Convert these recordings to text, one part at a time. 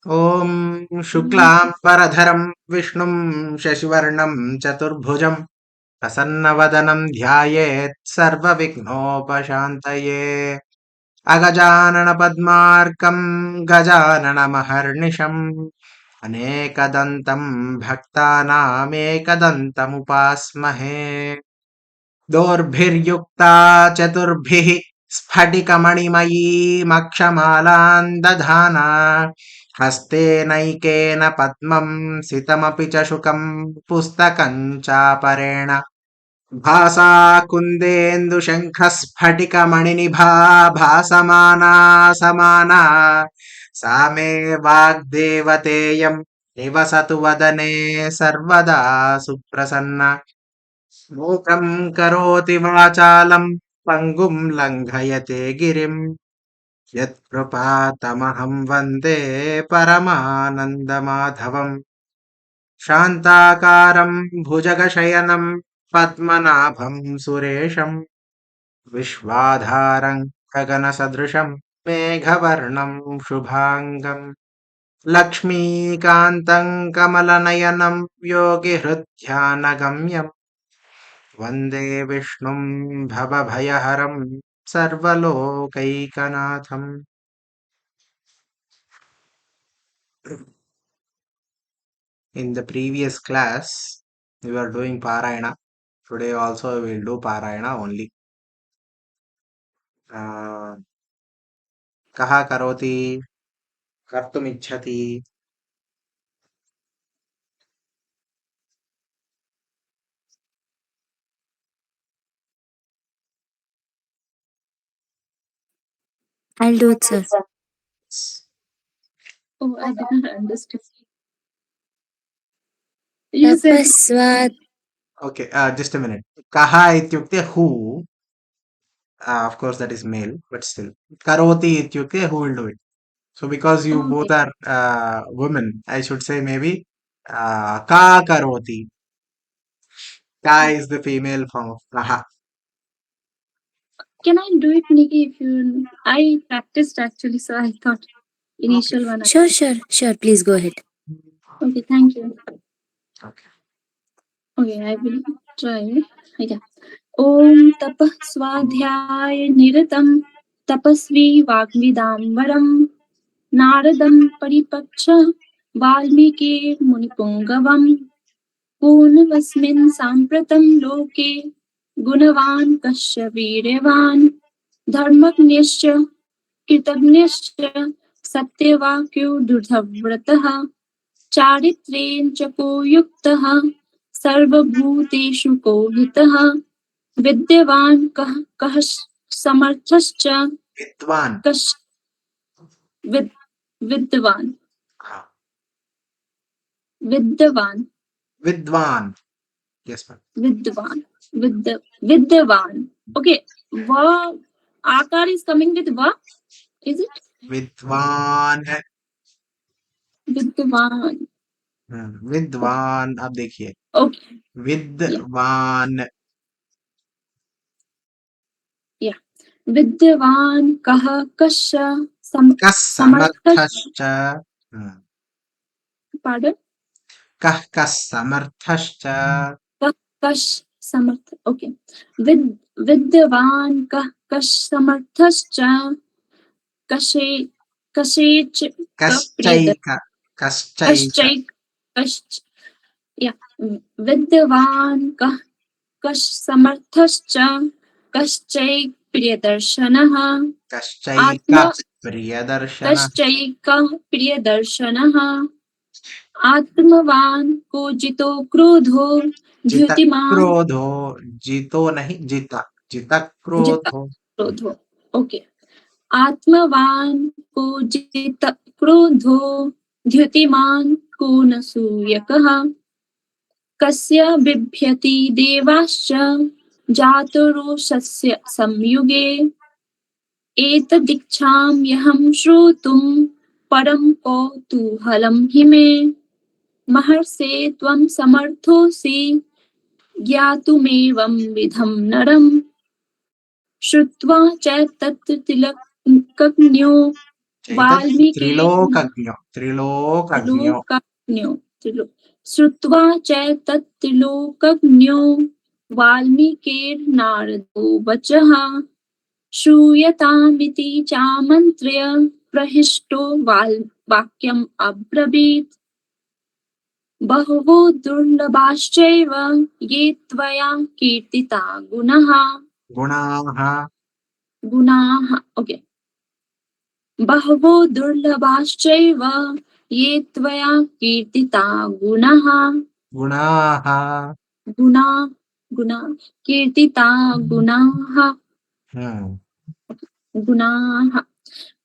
ॐ शुक्लाम्बरधरं विष्णुं शशिवर्णं चतुर्भुजं प्रसन्नवदनं ध्यायेत् सर्वविघ्नोपशान्तये। अगजाननपद्मार्कं गजाननमहर्निशम् अनेकदन्तं भक्तानामेकदन्तमुपास्महे। दोर्भिर्युक्ता चतुर्भिः स्फटिकमणिमयीमक्षमालां दधाना हस्तेनैकेन पद्मं सितमपि च शुकं पुस्तकं चापरेण भासा कुन्देन्दुशङ्खस्फटिकमणिनिभा भासमाना समाना सा मे वाग्देवतेयं निवसतु वदने सर्वदा सुप्रसन्ना। मूकं करोति वाचालं पङ्गुं लङ्घयते गिरिं यत्कृपातमहं वन्दे परमानन्दमाधवम्। शान्ताकारं भुजगशयनं पद्मनाभं सुरेशं विश्वाधारं गगनसदृशं मेघवर्णं शुभाङ्गम् लक्ष्मीकान्तं कमलनयनं योगिहृद्ध्यानगम्यम् वन्दे विष्णुं भवभयहरं सर्वलोकैकनाथम्। In the previous class, we were doing Parayana. Today also we will do Parayana only. Kaha karoti, kartumichhati. I'll do it, sir. Oh, I didn't understand. You said Tapasvat. Okay, just a minute. Kaha ityukte who. Of course, that is male, but still. Karoti ityukte who will do it. So because you okay. both are women, I should say maybe ka karoti. Ka is the female form of kaha. Can I do it, Nikki? If you, I practiced actually, so I thought initial one. Sure. Please go ahead. Okay, thank you. Okay. Okay, I will try. Yeah. Om tapah swadhyaya niratam tapasvi vagvidambaram naradam paripaksha valmiki munipungavam पूर्णवस्मिन् साम्प्रतं लोके गुणवान् कस्य वीर्यवान् धर्मज्ञश्च कृतज्ञश्च सत्यवाक्यो दृढव्रतः चारित्र्येण च को युक्तः सर्वभूतेषु को हितः विद्यावान् कः समर्थश्च Vidwan. विद्वान् Vidwan. Yes, ma'am. विद्वान्. Okay, va akar is coming with va, is it? विद्वान विद्वान्. विद्वान अब देखिए Okay, विद्वान विद्वान् कः कस्य कस्समर्थश्च pardon, कः कस्समर्थश्च कश समर्थ. Okay, विद्वान् कः कस्समर्थश्च कश्चैक विद्वान् कः कस्समर्थश्च कश्चैक प्रियदर्शनः आत्मवान् को जितो क्रोधो जितो नहीं जिता क्रोधो. ओके, आत्मवान् को जित क्रोधो द्युतिमान् को न सूयकः कस्य बिभ्यति देवाश्च जातरोषस्य संयुगे एतदीक्षाम्यहं श्रोतुं परं कौतूहलं हि मे महर्षे त्वं समर्थोऽसि ज्ञातुमेवं विधं नरम् श्रुत्वा च तत् तिलकज्ञो वाल्मीकि त्रिलोकज्ञो त्रिलोकज्ञो त्रिलोकज्ञो श्रुत्वा च तत्त्रिलोकज्ञो वाल्मीकिर्नारदो वचः श्रूयतामिति चामन्त्र्य प्रहिष्टो वाक्यम् अब्रवीत्। बहवो दुर्लभाश्चैव ये त्वया कीर्तिता गुणाः ओके बहवो दुर्लभाश्चैव ये त्वया कीर्तिता गुणाः कीर्तिता गुणाः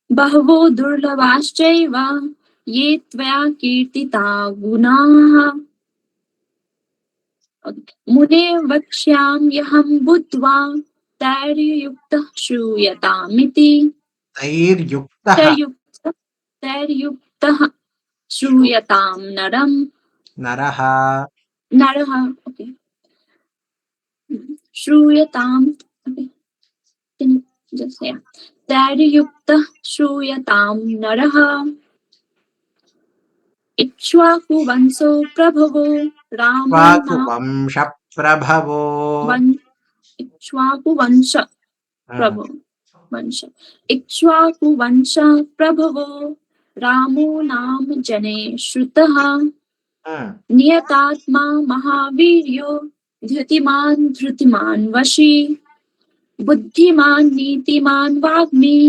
बहवो दुर्लभाश्चैव ये त्वया कीर्तिता गुणाः। मुने वक्ष्याम्यहं बुद्ध्वा तैर्युक्तः श्रूयतामिति। तैर्युक्तः श्रूयतां नरः ओके श्रूयतां तैर्युक्तः श्रूयतां नरः। इक्ष्वाकुवंशो प्रभवो रामो इक्ष्वाकुवंश प्रभवो रामो नाम जने श्रुतः। नियतात्मा महावीर्यो धृतिमान् वशी बुद्धिमान् नीतिमान् वाग्मी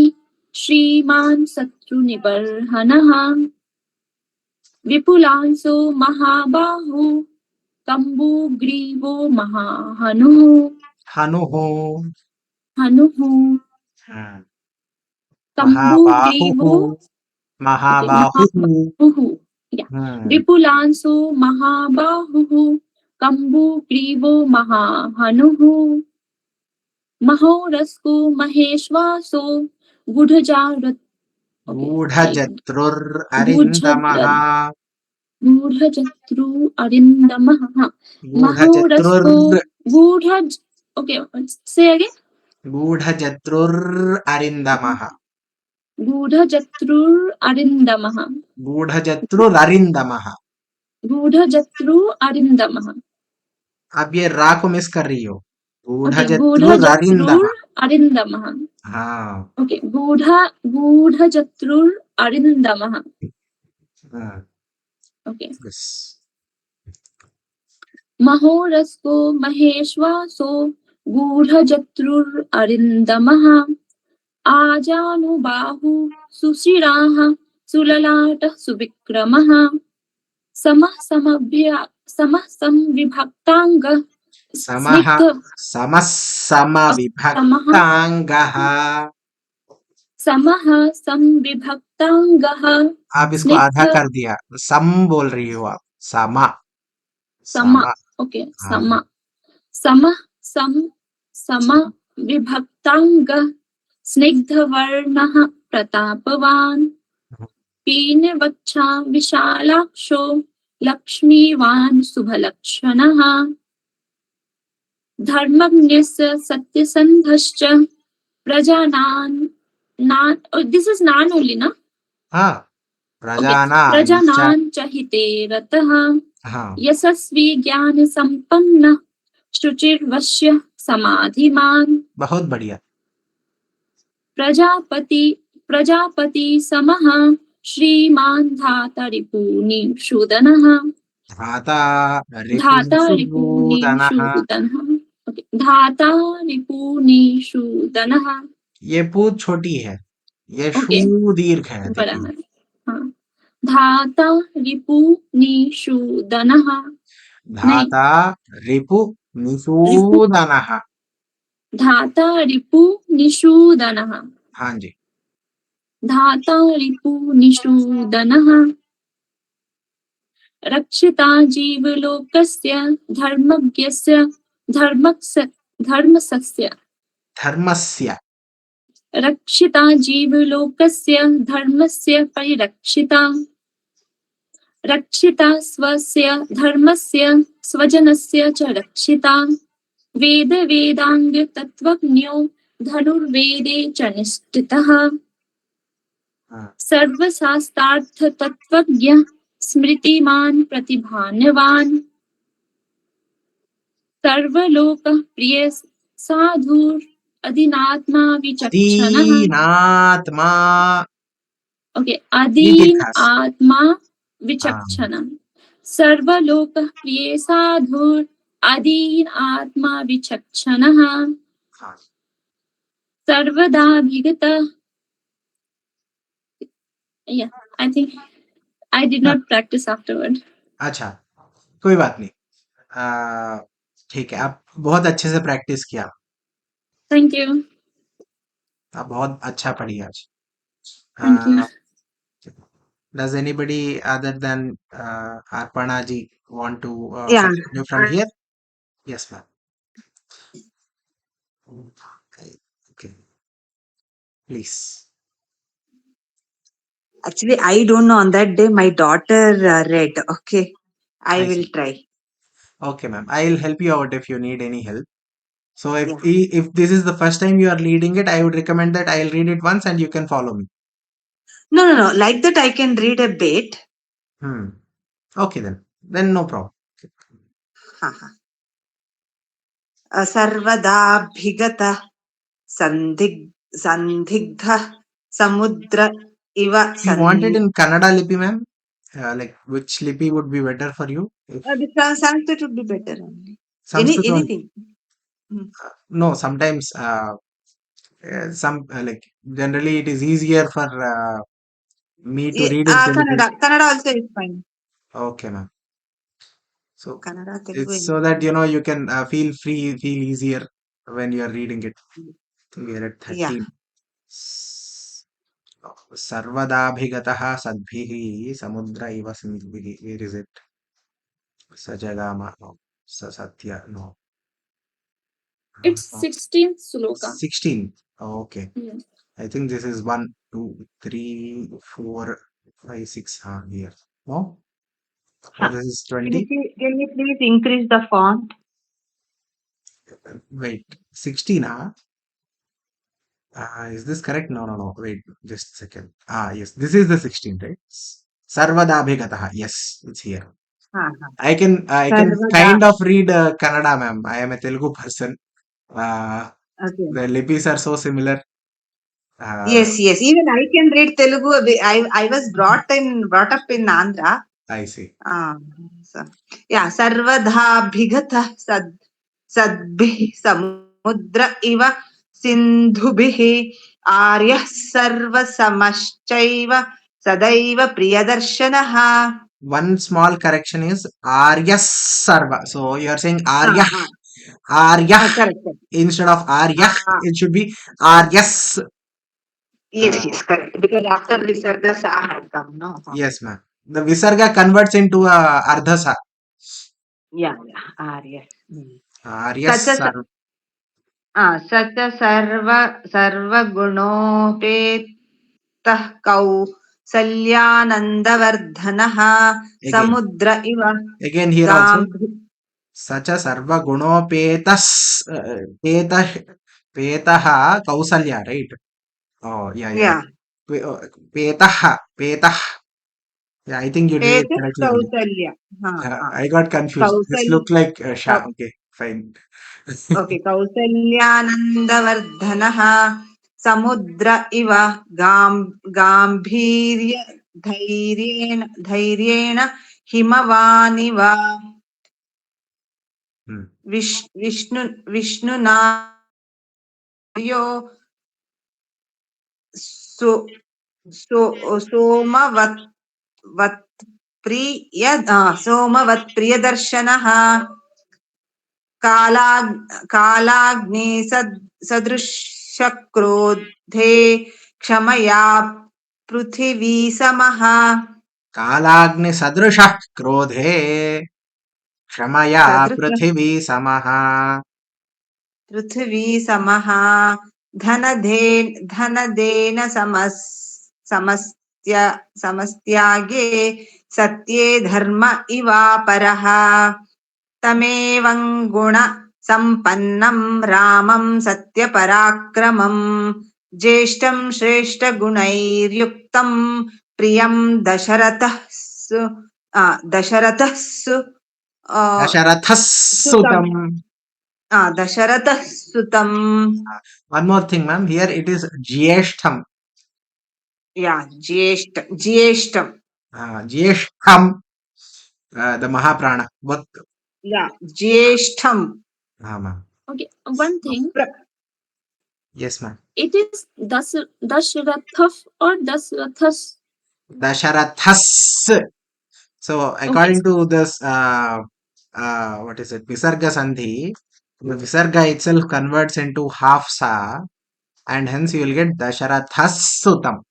श्रीमान् शत्रुनिबर्हणः। विपुलांसो महाबाहु कम्बुग्रीवो महाहनुः कम्बुग्रीवो महाबाहुः विपुलांसो महाबाहुः कम्बुग्रीवो महाहनुः। महोरस्को महेश्वासो गूढजत्रुररिन्दमः महोरस्को ओके से अगेन गूढजत्रुररिन्दमः अब ये रा को मिस कर रही हो। गूढजत्रुररिन्दमः हाँ ओके गूढजत्रुररिन्दमः ओके महोरस्को महेश्वासो गूढजत्रुररिन्दमः आजानुबाहु सुशिराः सुललाटः सुविक्रमः समः समविभक्ताङ्गः समविभक्ताङ्गः आप इसको आधा कर दिया, सम बोल रही हो आप, समा ओके समविभक्ताङ्गः स्निग्धवर्णः प्रतापवान् पीनवक्षा विशालाक्षो लक्ष्मीवान् शुभलक्षणः धर्मज्ञस्य सत्यसन्धश्च प्रजानान् दिस इज नान ओनली ना प्रजानान् च हिते रतः यशस्वी ज्ञान संपन्न शुचिर्वश्य समाधिमान्। बहुत बढ़िया। प्रजापति समः श्रीमान् धाता रिपुनिषूदनः ये पू छोटी है, ये शू दीर्घ है। धाता रिपुनिषूदनः हाँ जी धाता रिपुनिषूदनः रक्षिता जीवलोकस्य धर्मस्य रक्षिता जीवलोकस्य धर्मस्य परिरक्षिता रक्षिता स्वस्य धर्मस्य स्वजनस्य च रक्षिता वेदांग तत्त्वज्ञो धनुर्वेदे च निष्ठितः सर्वशास्त्रार्थ तत्त्वज्ञ स्मृतिमान् प्रतिभानवान् सर्वलोकः प्रिय साधुर् अधीनात्मा विचक्षणः अधीनात्मा ओके eat it अधीन has आत्मा विचक्षणः सर्वलोकः प्रिय साधुर् अधीन आत्मा विचक्षणः सर्वदा विगतः yeah I think I did not practice afterward अच्छा कोई बात नहीं ठीक है आप बहुत अच्छे से प्रैक्टिस किया thank you आप बहुत अच्छा पढ़ी आज thank you does anybody other than Arpana ji want to Yeah. continue from here yes ma'am okay please Actually, I don't know. On that day, my daughter read. Okay. I I will see. try. Okay ma'am I'll help you out if you need any help so if Yeah. if this is the first time you are reading it I would recommend that I'll read it once and you can follow me No. Like that, I can read a bit. okay then no problem Ha. सर्वदाभिगत संदिग्ध समुद्र इव you want it in Kannada lipi ma'am like which lipi would be better for you if Sanskrit would be better only. Sanskrit only. Anything. No sometimes some like generally it is easier for me to read in Telugu Kannada also is fine. okay ma'am so Kannada, Telugu, it's so that you know you can feel easier when you are reading it we are at 13 Yeah. सर्वदाभिगतः सद्भिः समुद्र इव सिन्धुभिः where is it सजगाम no सत्य no it's 16th sloka 16 oh, okay yes. I think this is 1 2 3 4 5 6 here no or this is 20 Can you please increase the font? wait 16 is this correct no wait just a second yes this is the 16 right sarvadabhigatah yes it's here I can Sarvada. kind of read Kannada ma'am I am a Telugu person Okay. the lipis are so similar Yes. Even I can read Telugu. I was brought up in Andhra. I see So, yeah. Sarvadhabhigata sadbhi samudra iva sindhubhi aryah sarvasamashchaiva sadaiva priyadarshanaha. one small correction is Arya Sarva. So you are saying Arya. Arya. Correct. Instead of Arya, it should be Aryas. Yes, correct. Because after Visarga Sa had come, no? Yes, ma'am. The Visarga converts into Ardhasa. Yeah, Arya. Aryas Sarva. सच सर्वगुणोपेतः कौसल्यानन्दवर्धनः समुद्र इव Again here also. Sacha sarva gunopetas petah kausalya right oh yeah petah yeah I think you did it correctly kausalya I got confused this looked like Shah okay fine okay kausalyanandavardhanah samudra iva gambhirya धैर्येण हिमवानिव विष्णुना यो सोमवत्प्रियदर्शनः कालाग्नि सदृशक्रोधे क्षमया पृथिवी समः कालाग्नि सदृशः क्रोधे क्षमया पृथिवी समः धनदेन समस्त्यागे सत्ये धर्म इवापरः तमेवं गुण सम्पन्नं रामं सत्यपराक्रमं ज्येष्ठं श्रेष्ठगुणैर्युक्तं प्रियं दशरथः सुतं Dasharathasutam. दशरथः सुतं One more thing, ma'am. Here it is Jyeshtham. ज्येष्ठं Jyeshtham. The Mahaprana. Both. ज्येष्ठं Ma'am. Okay, one thing. Yes, ma'am. It is Dashrathav or Dashrathas? Dasharathas. So according to this, what is it? Visarga Sandhi. The Visarga itself converts into half sa, and hence you will get Dasharathasutam.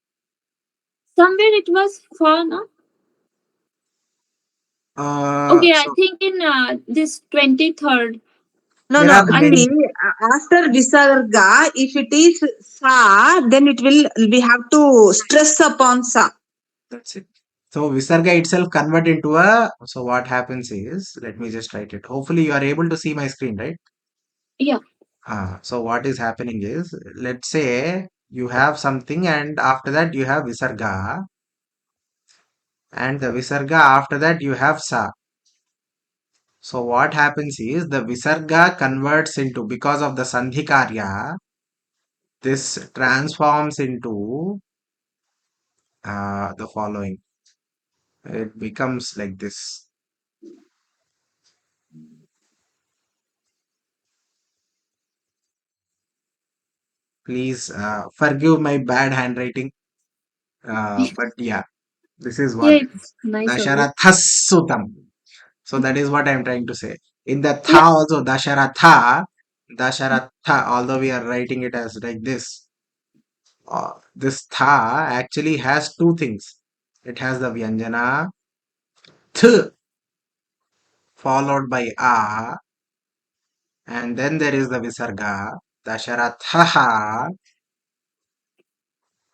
Somewhere it was for, no? Okay, I think in this 23rd. No, There no. are many. See, after visarga, if it is sa, then we have to stress upon sa. That's it. So Visarga itself convert into a. So what happens is, let me just write it. Hopefully you are able to see my screen, right? Yeah. So what is happening is, let's say you have something, and after that you have Visarga, and the Visarga after that you have sa. So what happens is the Visarga converts into, because of the Sandhi Karya, this transforms into the following. It becomes like this. Please forgive my bad handwriting. But yeah, this is what. Yeah, it's nice of you. Dasharathasutam. So that is what I am trying to say. In the tha Yeah. also, Dasharatha, although we are writing it as like this, this tha actually has two things. It has the Vyanjana th followed by a, and then there is the Visarga, Dasharatha,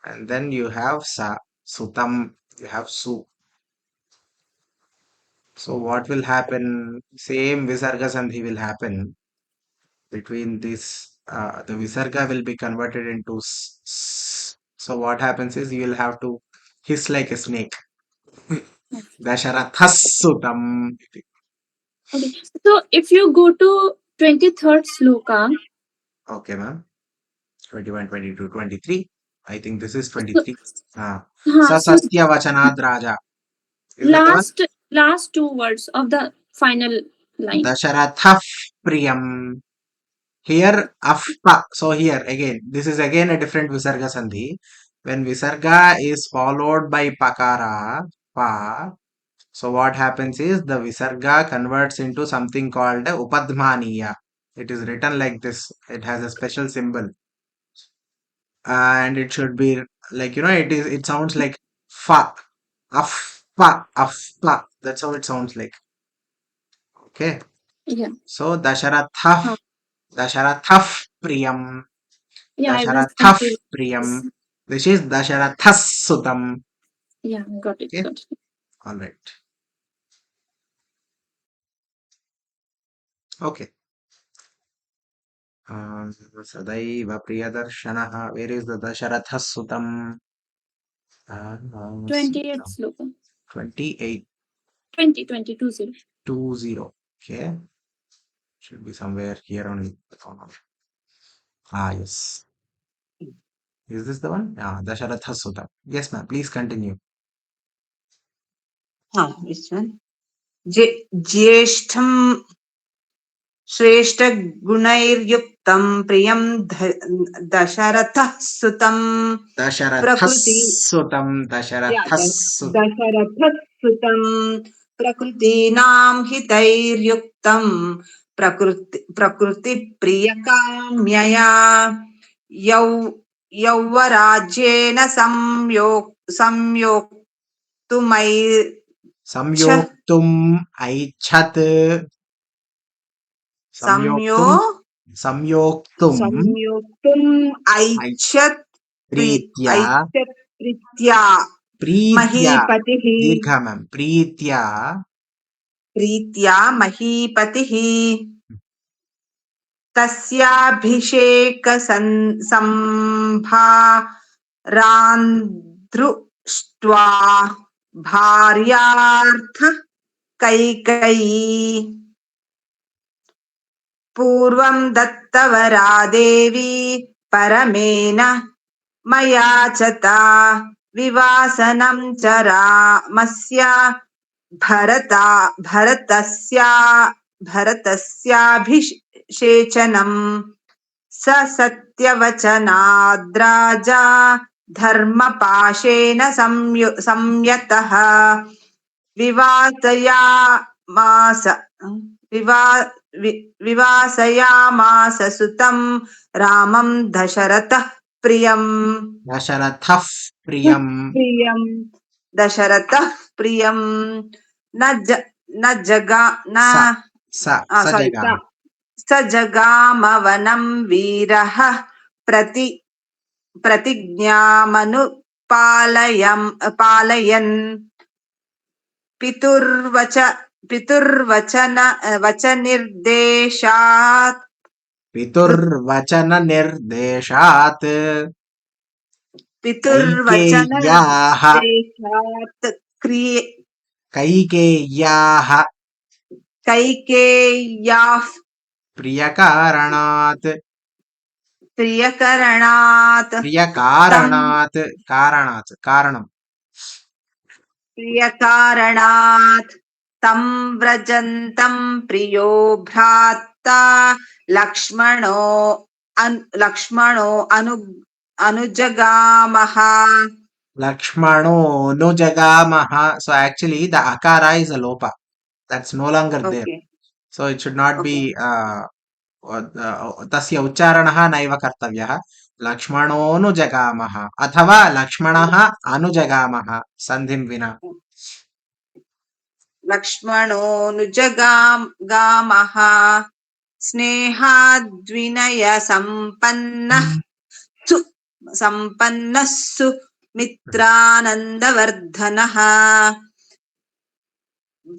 and then you have sa, Sutam, you have su. So what will happen? Same Visarga Sandhi will happen between this. The Visarga will be converted into so what happens is you will have to hiss like a snake. Dasharathasutam. Okay. So if you go to 23rd sloka, Okay, ma'am. 21, 22, 23. I think this is so, 23. so Sasasya Vachanad Raja. Is that the one? last two words of the final line. Dasharatha Priyam. Here, afpa. So here again, this is again a different Visarga Sandhi. When Visarga is followed by Pakara, pa, so what happens is the Visarga converts into something called Upadmaniya. It is written like this. It has a special symbol. And it should be like, it sounds like fa, afpa, afpa. That's how it sounds like. Okay. Yeah. So Dasharatha Priyam. Yeah, I was Dasharatha confused. Priyam. This is Dasharathasutam. Yeah, got it. Okay. Got it. All right. Okay. Sadaiva Priyadarshanaha. Where is the Dasharathasutam? 28th sloka. 28. 20. 20. Okay. Should be somewhere here only. Yes. Is this the one? Dasharathasutam. Yes, ma'am. Please continue. Which one? ज्येष्ठं श्रेष्ठगुणैर्युक्तं प्रियं दशरथः सुतं Dasharathasutam. दशरथः सुतं प्रकृतीनां हितैर्युक्तं प्रकृतिप्रियकाम्यया यौवराज्येन Samyoktum aichat. Samyoktum ऐच्छत् Pritya. प्रीत्या महीपतिः Dirgha, ma'am. Pritya महीपतिः तस्याभिषेक संभारान्धृष्ट्वा भार्यार्थ कैकयी पूर्वं दत्तवरा देवी परमेन मया च ता विवासनं च रामस्य भरतस्याभिषेचनम् स सत्यवचनाद्राजा धर्मपाशेन संयतः विवासयामास सुतं रामं दशरथः प्रियम् दशरथः प्रियम् दशरथः प्रियम् न जगा न स जगाम स जगामवनं वीरः प्रतिज्ञामनुपालयन् पितुर्वचननिर्देशात् कैकेय्याः प्रियकारणात् तं व्रजन्तं प्रियो भ्राता लक्ष्मणो अनुजगामः. So actually the akara is a lopa. That's no longer there. Okay. So it should not be तस्य उच्चारणः नैव कर्तव्यः. लक्ष्मणोऽनुजगामः अथवा लक्ष्मणः अनुजगामः सन्धिं विना. लक्ष्मणोऽनुजगामः स्नेहाद्विनयसम्पन्नः सुमित्रानन्दवर्धनः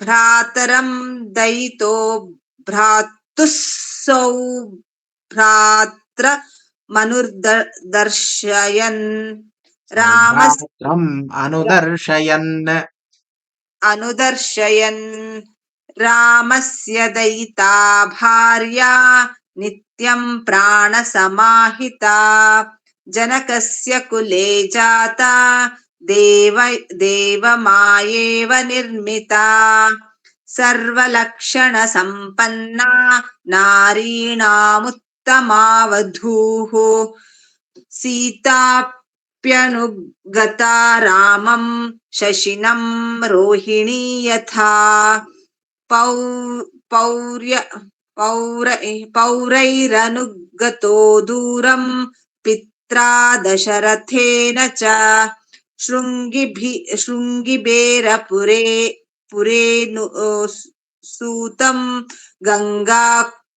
भ्रातरं दयितो भ्रातुः सौभ्रात्रमनुदर्शयन् अनुदर्शयन् रामस्य दयिता भार्या नित्यं प्राणसमाहिता जनकस्य कुले जाता देवमायेव निर्मिता सर्वलक्षणसम्पन्ना नारीणामुत्तमावधूः सीताप्यनुगता रामं शशिनं रोहिणी यथा पौरैरनुगतो दूरं पित्रा दशरथेन च शृङ्गिबेरपुरे सूतं गङ्गाकूले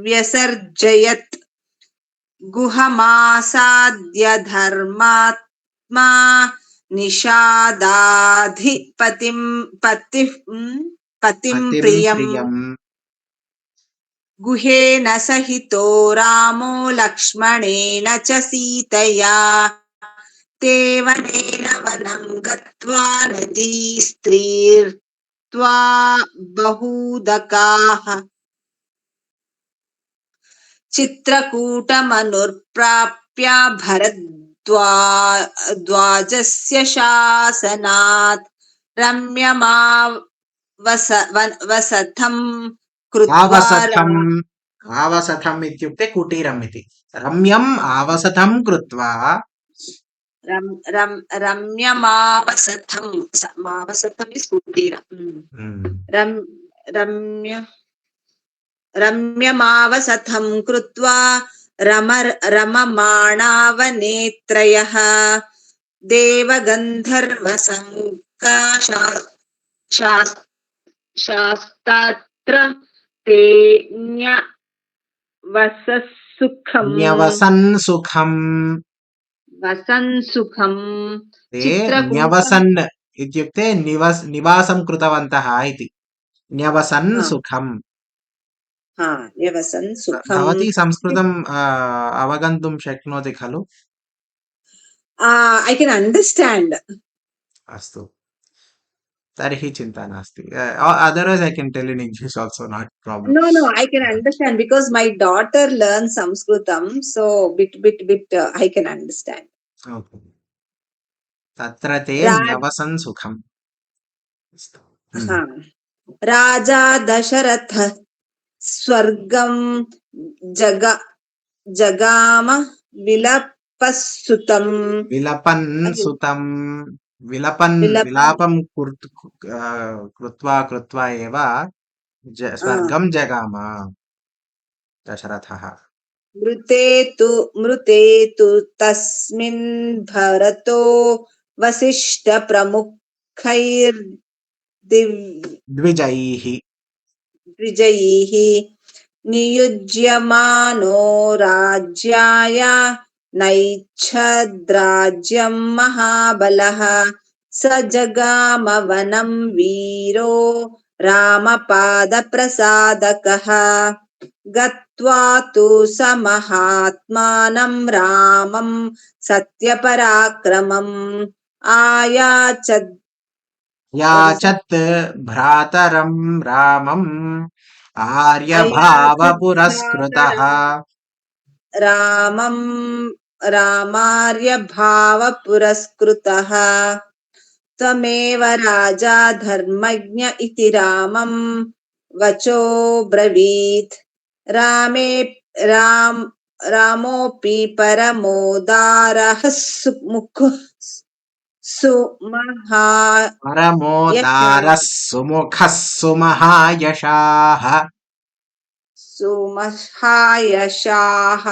व्यसर्जयत् गुहमासाद्य धर्मात्मा निषादाधिपतिं पतिं प्रियम् गुहेन सहितो रामो लक्ष्मणेन च सीतया तेवनेन वनं गत्वा नदीस्त्रीर्त्वा बहूदकाः चित्रकूटमनुप्राप्य भरद्वाजस्य शासनात् रम्यमावसथं कृत्वा आवसथम् इत्युक्ते कुटीरम् इति. रम्यम् आवसथं कृत्वा रम्यमावसथम् इस् कुटीरम्. रम्यमावसथं कृत्वा रममाणावनेत्रयः देवगन्धर्वसङ्काशास्त्र ते न्यवसन् सुखम् ते न्यवसन् इत्युक्ते निवासं कृतवन्तः इति. न्यवसन् हा, सुखम्. हा, न्यवसन् सुखम्. भवती संस्कृतम् अवगन्तुं शक्नोति खलु? I can understand. अस्तु, तर्हि चिन्ता नास्ति. Otherwise I can tell in English also, not problem. No, I can understand because my daughter learns Sanskritam, so bit I can understand. Okay. तत्र ते Raj, न्यवसन् सुखम्. अस्तु. हा, राजा दशरथ स्वर्गं जगा जगाम विलपस्सुतम्. विलपन् Again, सुतं विलपन् विलपन्. विलापं कृत्वा एव स्वर्गं जगाम दशरथः. मृते तु तस्मिन् भरतो द्विजैः वसिष्ठप्रमुखैर्द्विजैः नियुज्यमानो राज्याय नैच्छद्राज्यं महाबलः स जगाम वनं वीरो रामपादप्रसादकः गत्वा तु स महात्मानं रामं सत्यपराक्रमम् याचत् भ्रातरं रामम् आर्यभावपुरस्कृतः. रामं रामार्यभावपुरस्कृतः त्वमेव राजा धर्मज्ञ इति रामं वचोब्रवीत् रामोऽपि परमोदारः परमोदारः सुमुखः सुमहायशाः. सुमहायशाः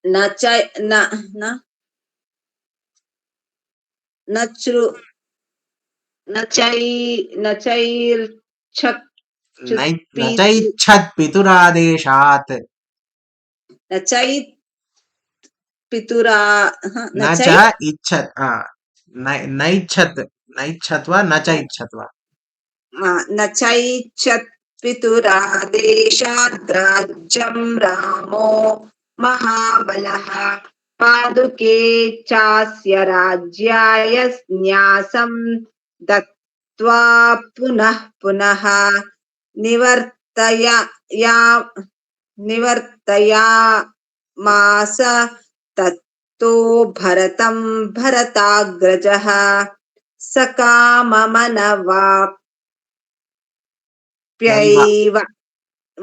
नचैच्छत् पितुरादेशात्. न च इच्छत्. नैच्छत् वा न च इच्छत् वा. नचैच्छत् पितुरादेशात् राज्यं रामो महाबलः पादुके चास्य राज्याय न्यासं दत्त्वा पुनः पुनः निवर्तयामास तत्तो भरतं भरताग्रजः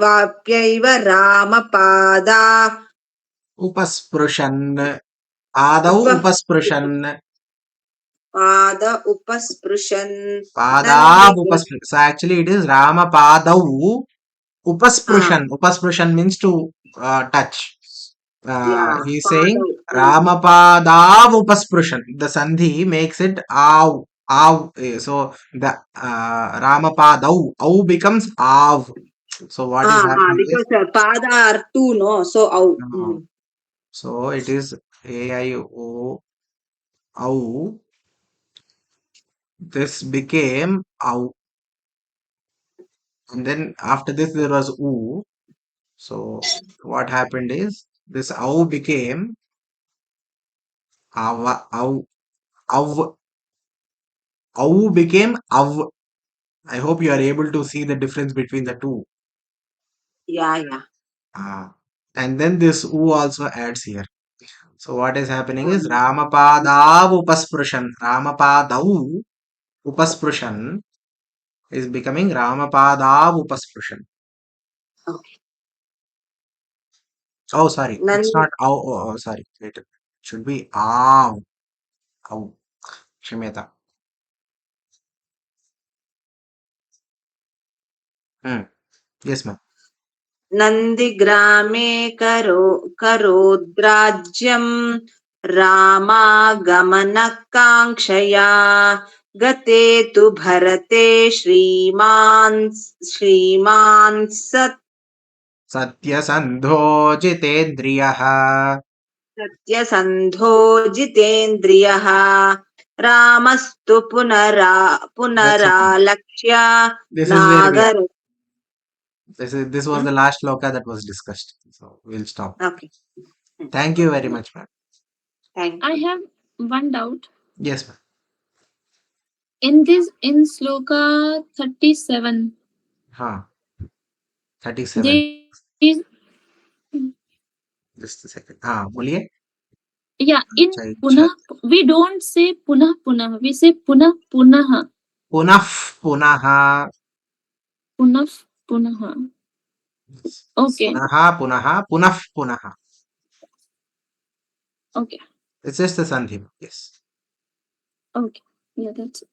वाप्यैव रामपादा उपस्पृशन्. आदौ उपस्पृशन्. पादावुपस्पृशन्. So actually it is Ramapadau upasprishan. Upasprishan means to touch. He is saying Ramapadav upasprishan. The sandhi makes it av. So the Ramapadau. Au becomes av. So what is happening because is, pada are two, no? So au. no. So it is AIO au. This became au. And then after this there was u. So what happened is this au became ava, au, av. Au became av. I hope you are able to see the difference between the two. Yeah. And then this u also adds here. So what is happening is Ramapadav upasprishan. Ramapadau upasprishan is becoming Ramapadav upasprishan. Okay. Oh, sorry. It's not au. Sorry. Wait. It should be av. Au. Shimeta. Yes, ma'am. नन्दिग्रामे करोद्राज्यं रामागमनकाङ्क्षया गते तु भरते श्रीमान् सत्यसन्धो जितेन्द्रियः. सत्यसन्धो जितेन्द्रियः Ramastu punaralakshya This is where we are. nagar. This was the last shloka that was discussed. So we'll stop. Okay. Thank you very much, ma'am. Thank I you. have one doubt. Yes, ma'am. In sloka 37, 37. there is, Just a second. बोलिए. yeah, in Chai, punah, we don't say punah punah, we say punah punah, Punah, punaha. punah punah. Okay, Punaha, punaha. okay, It's just the sandhi. Yes. okay. Yeah, that's it.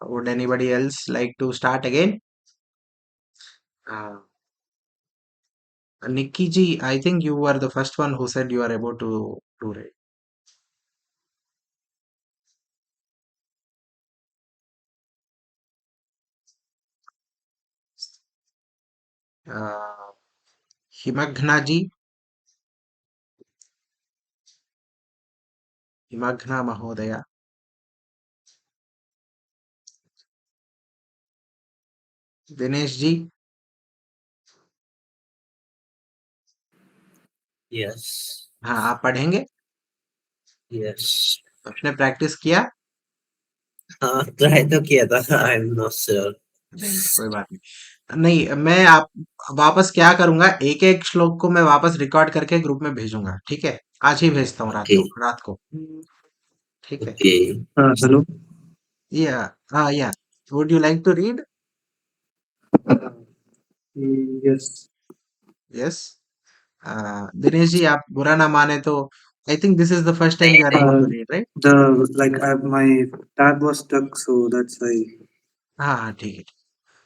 Would anybody else like to start again? Nikki ji, I think you were the first one who said you are able to do it. Himagna ji, Himagna Mahodaya. Dinesh ji, Yes. हाँ आप पढ़ेंगे? Yes. आपने practice किया? हाँ try तो किया था. I am not sure. नहीं कोई बात नहीं. नहीं मैं आप वापस क्या करूंगा, एक एक श्लोक को मैं वापस रिकॉर्ड करके ग्रुप में भेजूंगा. ठीक है, आज ही भेजता हूँ रात को. ठीक है. Okay. Hello. Yeah would you like to read? Yes. Yes. Dinesh ji आप बुरा ना माने तो I think this is the first time you are able to read, right? My tab was stuck, so that's why. हाँ ठीक है.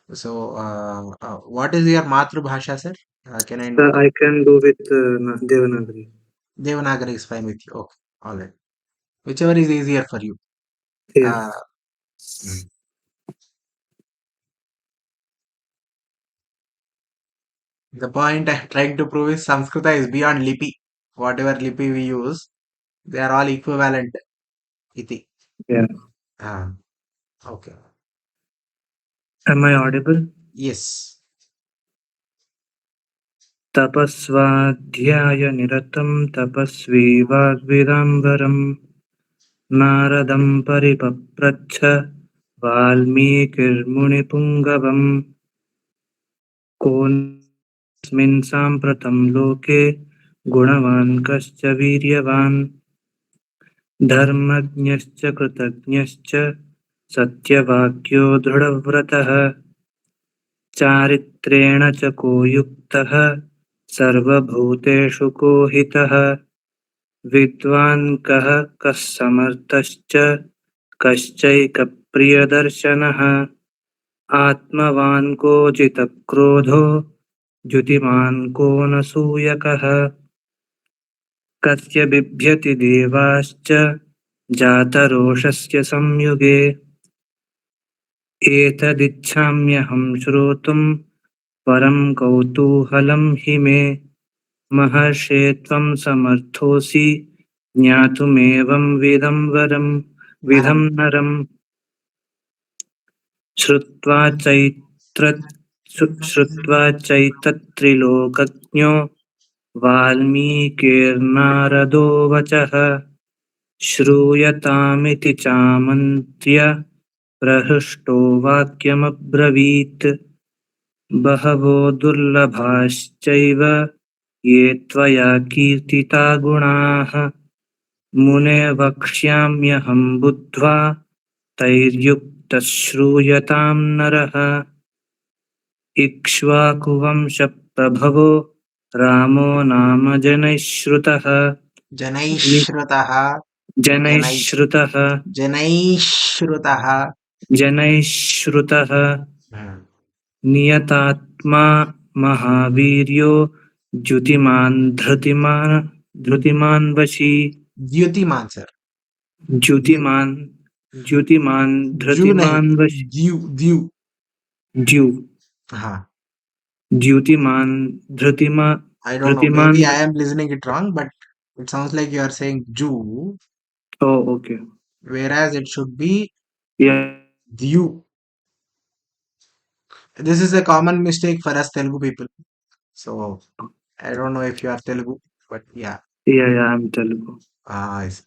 So what is your मातृभाषा sir? Can I know? I can go with Devanagari. Devanagari is fine with you. Okay, all right. Whichever is easier for you. Yeah. The point I'm trying to prove is Sanskrita is beyond Lipi. Whatever Lipi we use, they are all equivalent. Iti. Yeah. Okay. Am I audible? Yes. तपस्वाध्याय निरतं तपस्वी वाग्विदाम्बरं नारदं परिपप्रच्छ वाल्मीकिर्मुनिपुङ्गवम् कोऽस्मिन् साम्प्रतं लोके गुणवान् कश्च वीर्यवान् धर्मज्ञश्च कृतज्ञश्च सत्यवाक्यो दृढव्रतः चारित्रेण च को युक्तः सर्वभूतेषु को हितः विद्वान् कः समर्थश्च कश्चैकप्रियदर्शनः आत्मवान् को जितक्रोधो द्युतिमान् को न सूयकः कस्य बिभ्यति देवाश्च जातरोषस्य संयुगे एतदिच्छाम्यहं श्रोतुं परं कौतूहलं हि मे महर्षे त्वं समर्थोऽसि ज्ञातुमेवं विधं नरम् श्रुत्वा चैतत्त्रिलोकज्ञो वाल्मीकिर्नारदो वचः श्रूयतामिति चामन्त्र्य प्रहृष्टो वाक्यमब्रवीत् बहवो दुर्लभाश्चैव ये त्वया कीर्तिता गुणाः मुने वक्ष्याम्यहं बुद्ध्वा तैर्युक्तः श्रूयतां नरः इक्ष्वाकुवंशप्रभवो रामो नाम जनैः श्रुतः नियतात्मा महावीर्यो द्युतिमान् धृतिमान् वशी द्युतिमान sir. द्युतिमान् धृतिमान् वशी द्युतिमान् धृतिमान् I don't know. Maybe I am listening it wrong, but It sounds like you are saying Jew, Oh, okay. whereas it should be Yeah. Dyu. This is a common mistake for us Telugu people. So I don't know if you are Telugu, but yeah. Yeah, I'm Telugu. I see.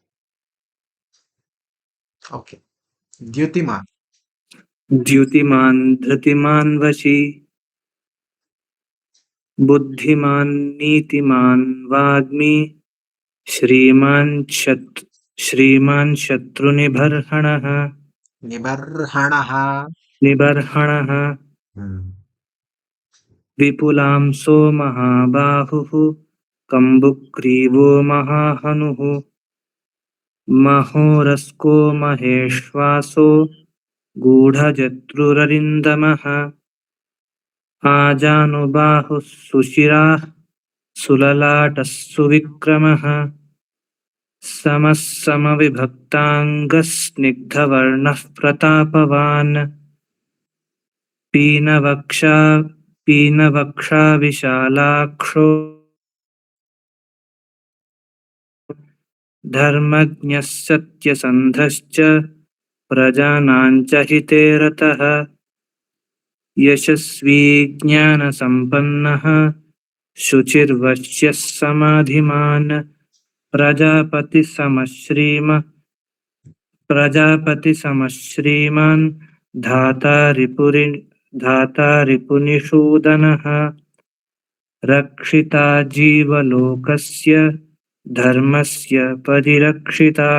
Okay. Dyutiman. द्युतिमान् धृतिमान् वशी बुद्धिमान् नीतिमान् वाग्मी श्रीमान् शत्रुनिबर्हणः Nibarhanaha. निबर्हणः विपुलांसो महाबाहुः कम्बुग्रीवो महाहनुः महोरस्को महेश्वासो गूढजत्रुररिन्दमः आजानुबाहुः सुशिराः सुललाटः सुविक्रमः समः समविभक्ताङ्गस्निग्धवर्णः प्रतापवान् पीनवक्षा विशालाक्षो धर्मज्ञः सत्यसन्धश्च प्रजानां च हिते रतः यशस्वी ज्ञानसम्पन्नः शुचिर्वश्यः समाधिमान् प्रजापतिसमश्रीमान् धाता रिपुनिषूदनः रक्षिता जीवलोकस्य धर्मस्य परिरक्षिता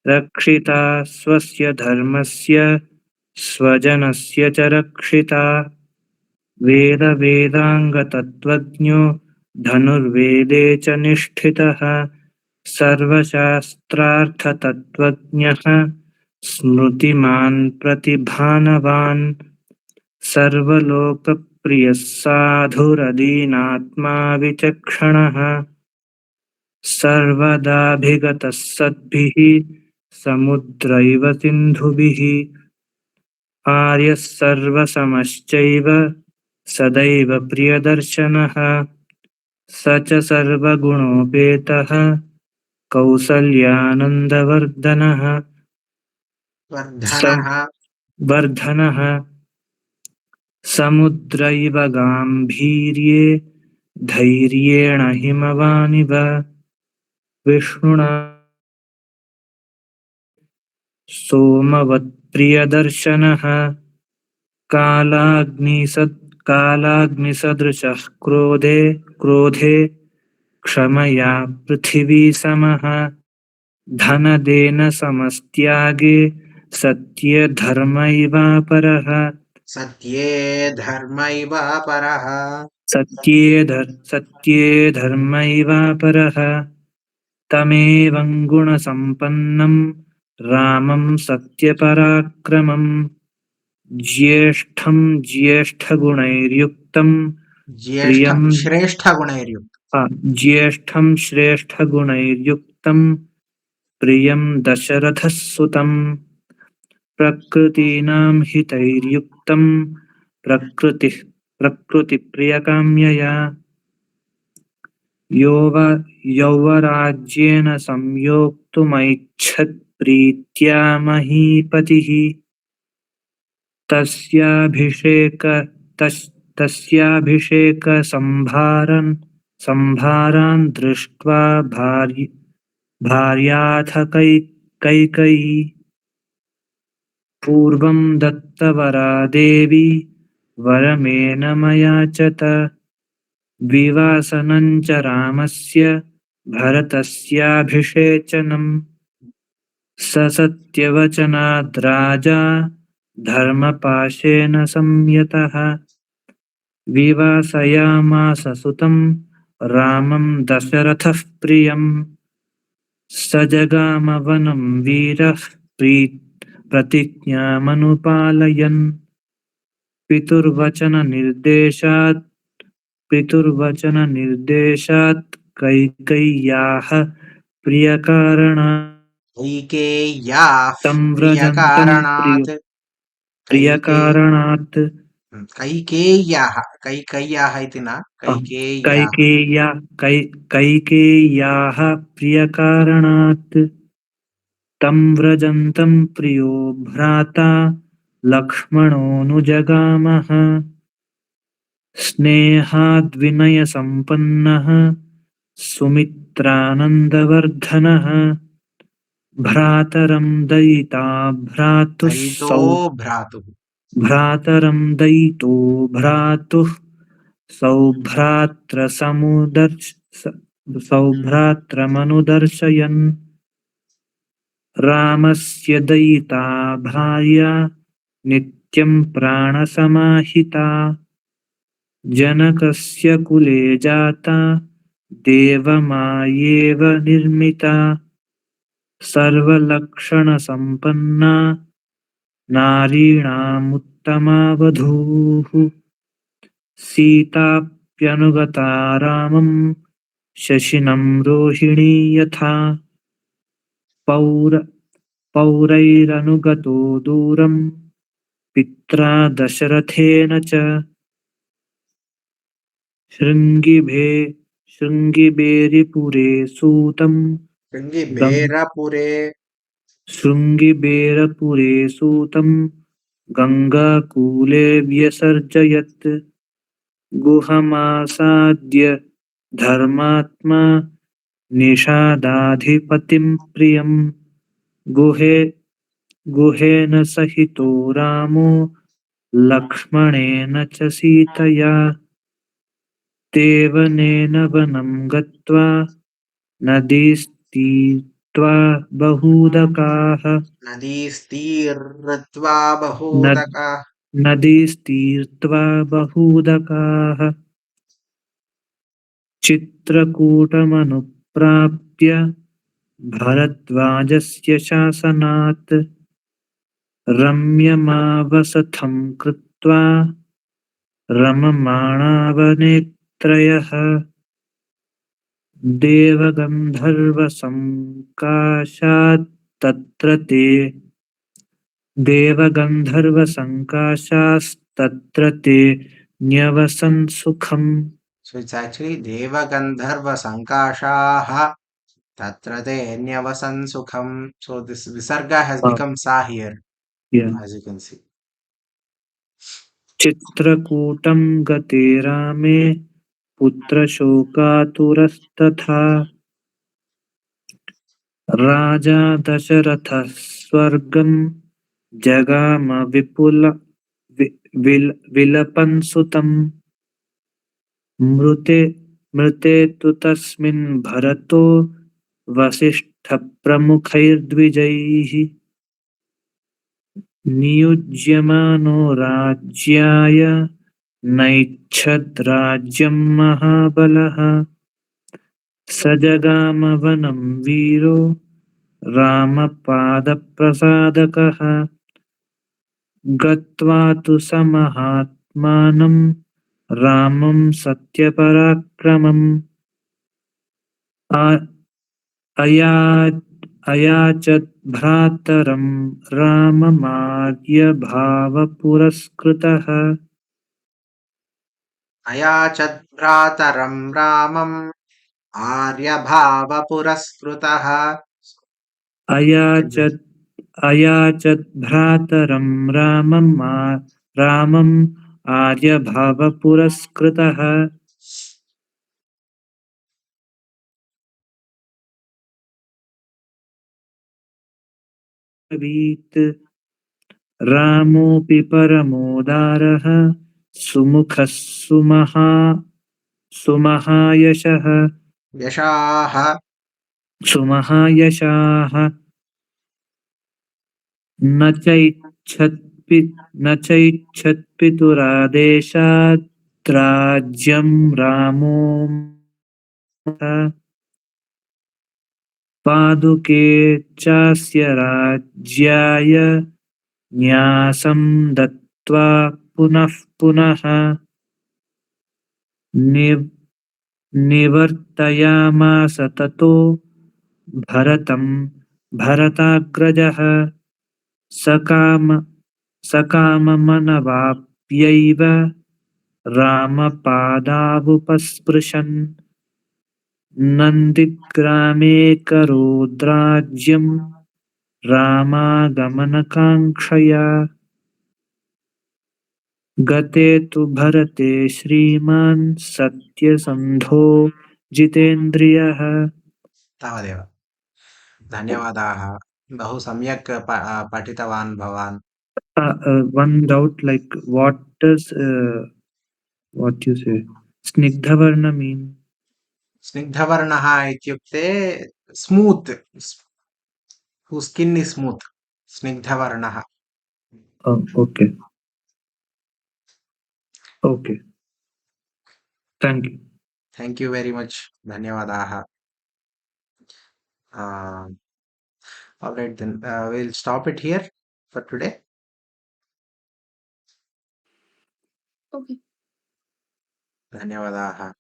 रक्षिता स्वस्य धर्मस्य स्वजनस्य च रक्षिता वेदाङ्गतत्त्वज्ञो धनुर्वेदे च निष्ठितः सर्वशास्त्रार्थतत्त्वज्ञः स्मृतिमान् प्रतिभानवान् सर्वलोकप्रियः साधुरदीनात्मा विचक्षणः सर्वदाभिगतः सद्भिः समुद्रैव सिन्धुभिः आर्यः सर्वसमश्चैव सदैव प्रियदर्शनः स च सर्वगुणोपेतः कौसल्यानन्दवर्धनः वर्धनः समुद्रैव गाम्भीर्ये धैर्येण हिमवानिव विष्णुना सोमवत्प्रियदर्शनः कालाग्निसदृशः क्रोधे क्षमया पृथिवीसमः धनदेन समस्त्यागे सत्ये धर्मैवापरः सत्ये धर्मैवापरः तमेवं गुणसम्पन्नं रामं सत्यपराक्रमं ज्येष्ठं श्रेष्ठगुणैर्युक्तं प्रियं दशरथसुतं प्रकृतीनां हितैर्युक्तं प्रकृतिप्रियकाम्यया यौवराज्येन संयोक्तुमैच्छत् प्रीत्या महीपतिः तस्याभिषेकसंभारान् दृष्ट्वा भार्याथ कैकेयी पूर्वं दत्तवरा देवी वरमेन मयाचत विवासनं च रामस्य भरतस्याभिषेचनम् स सत्यवचनाद् राजा धर्मपाशेन संयतः विवासयामास सुतं रामं दशरथः प्रियम् स जगाम वनं वीरः प्रतिज्ञामनुपालयन् पितुर्वचननिर्देशात् कैकेय्याः प्रियकारणात् कैकेय्याः इति न, कैकेय्याः। कैकेय्याः प्रियकारणात् तं व्रजन्तं प्रियो भ्राता लक्ष्मणोऽनुजगामः स्नेहाद्विनयसम्पन्नः सुमित्रानन्दवर्धनः भ्रातरं दयिता भ्रातुः दयितो भ्रातुः। भ्रातरं दयितो भ्रातुः सौभ्रात्रमनुदर्शयन् रामस्य दयिता भार्या नित्यं प्राणसमाहिता जनकस्य कुले जाता देवमायेव निर्मिता सर्वलक्षणसम्पन्ना नारीणामुत्तमा वधूः सीताप्यनुगता रामं शशिनं रोहिणी यथा पौरैरनुगतो दूरं पित्रा दशरथेन च शृङ्गिबेरिपुरे सूतं शृङ्गिबेरपुरे सूतं गङ्गाकूले व्यसर्जयत् गुहमासाद्य धर्मात्मा निषादाधिपतिं प्रियं गुहेन सहितो रामो लक्ष्मणेन च सीतया देवनेन वनं गत्वा नदीस्तीर्त्वा बहुदकाः नदीस्तीर्त्वा बहुदकाः चित्रकूटमनुप्राप्य भरद्वाजस्य शासनात् रम्यमावसथं कृत्वा रममाणा वनेत्रयः देवगन्धर्वसङ्काशास्तत्र ते न्यवसन् सुखम्. So it's actually Devagandharva Sankashaha Tatra te Nyavasan Sukham. So this Visarga has become Sa here, Yeah. as you can see. चित्रकूटं गते रामे पुत्रशोकातुरस्तथा राजा दशरथः स्वर्गं जगाम विलपन् सुतम् मृते तु तस्मिन् भरतो वसिष्ठप्रमुखैर्द्विजैः नियुज्यमानो राज्याय नैच्छद् राज्यं महाबलः स जगाम वनं वीरो रामपादप्रसादकः गत्वा तु स महात्मानं रामं सत्यपराक्रमम् अयाचत् भ्रातरं राममार्यभावपुरस्कृतः Ayachat Bhrataram Ramam Aryabhava-पुरस्कृतः. अयाचत् भ्रातरं रामम् आर्यभावपुरस्कृतः रामोऽपि परमोदारः सुमुखः सुमहायशः न चैच्छत्पितुरादेशात् राज्यं रामो पादुके चास्य राज्याय न्यासं दत्त्वा पुनः पुनः निवर्तयामास ततो भरताग्रजः सकाममनवाप्तोऽपि प्राप्यैव रामपादावुपस्पृशन् नन्दिग्रामे करोद्राज्यम् रामागमनकाङ्क्षया गते तु भरते श्रीमान् सत्यसन्धो जितेन्द्रियः। तावदेव। धन्यवादाः। बहु सम्यक् पठितवान् भवान्। One doubt, like what does what you say snigdhavarna mean? स्निग्धवर्णः इत्युक्ते smooth, whose skin is smooth. स्निग्धवर्णः. Oh, okay. Okay. Thank you. Thank you very much. धन्यवादाः. All right then, we'll stop it here for today. Okay. धन्यवादाः.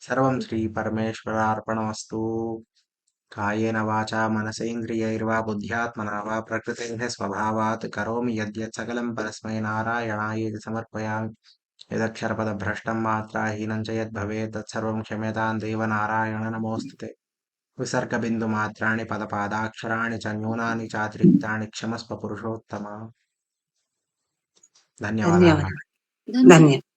सर्वं श्रीपरमेश्वरार्पणमस्तु. कायेन वाचा मनसेन्द्रियैर्वा बुद्ध्यात्मना वा प्रकृतेः स्वभावात् करोमि यद्यत् सकलं परस्मै नारायणायेति समर्पयामि. यदक्षरपदभ्रष्टं मात्राहीनं च यद्भवेत् तत्सर्वं क्षम्यतां देवनारायण नमोऽस्तुते. विसर्गबिन्दुमात्राणि पदपादाक्षराणि च न्यूनानि चातिरिक्तानि क्षमस्व पुरुषोत्तम. धन्यवादाः. धन्यवाद.